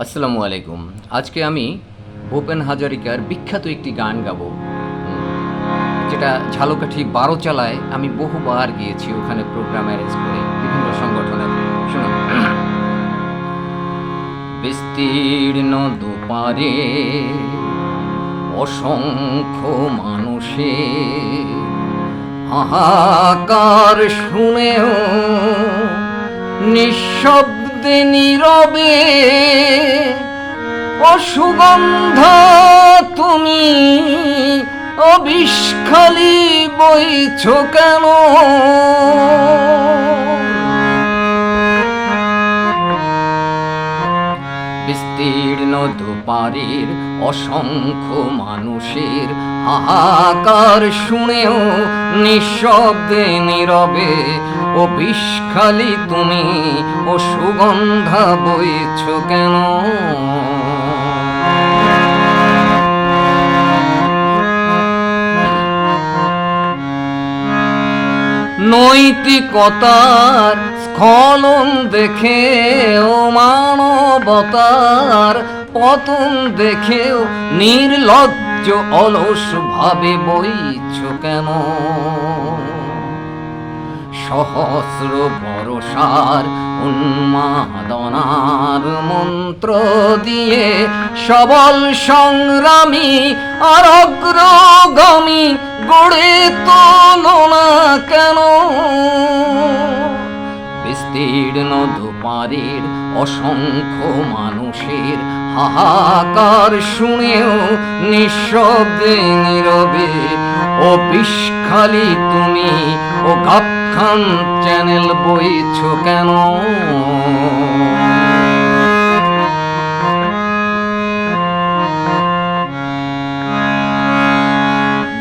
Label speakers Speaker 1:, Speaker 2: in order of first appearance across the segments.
Speaker 1: আসসালামু আলাইকুম। আজকে আমি ভূপেন হাজারিকার বিখ্যাত একটি গান গাবো, যেটা ঝালকাঠি 12 চালায় আমি বহুবার গিয়েছি, ওখানে প্রোগ্রাম অ্যারেঞ্জ করে বিভিন্ন সংগঠনের। শুনুন। বিস্তীর্ণ দুপারে অসংখ্য মানুষের হাহাকার শুনেও নিঃশব্দে নীরবে অসুগন্ধ তুমি অবিষ্খালি বইছ কেন? বিস্তীর্ণ দুপারের অসংখ্য মানুষের হাহাকার শুনেও নিঃশব্দে নীরবে ও বিষখালি তুমি ও সুগন্ধা বইছ কেন? নৈতিকতার স্খলন দেখেও মানবতার পতন দেখেও নির্লজ্জ অলস ভাবে বইছ কেন? সহস্র ভরসার উন্মাদনার মন্ত্র দিয়ে সবল সংগ্রামী আর অগ্রগামী গড়ে তোলো না কেন? বিস্তীর্ণ দুপারের অসংখ্য মানুষের হাহাকার শুনেও নিঃশব্দে নীরবে ও বিষখালি তুমি ও গাবখান চ্যানেল বইছ কেন?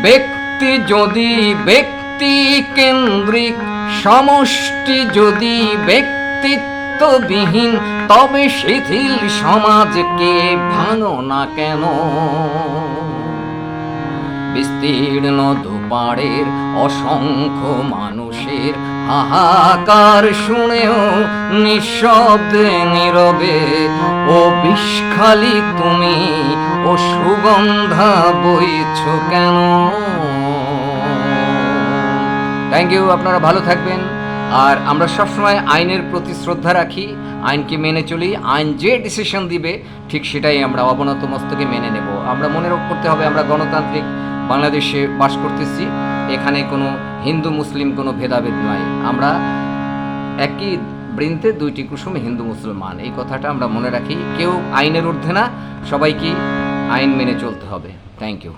Speaker 1: ব্যক্তি যদি ব্যক্তি কেন্দ্রিক, সমষ্টি যদি ব্যক্তিত্ববিহীন, তবে শিথিল সমাজকে ভাঙো না কেন? বিস্তীর্ণ দুপারের অসংখ্য মানুষের হাহাকার শুনেও নিঃশব্দে নীরবে ও বিষখালি তুমি ও সুগন্ধা বইছ কেন? Thank you. আপনারা ভালো থাকবেন। আর আমরা সবসময় আইনের প্রতি শ্রদ্ধা রাখি, আইনকে মেনে চলি। আইন যে ডিসিশন দিবে ঠিক সেটাই আমরা অবনত মস্তকে মেনে নেব। আমরা মনে করতে হবে আমরা গণতান্ত্রিক বাংলাদেশে বাস করতেছি, এখানে কোনো হিন্দু মুসলিম কোনো ভেদাভেদ নয়। আমরা একই বৃন্তে দুইটি কুসুম, হিন্দু মুসলমান, এই কথাটা আমরা মনে রাখি। কেউ আইনের ঊর্ধ্বে না, সবাইকে আইন মেনে চলতে হবে। Thank you.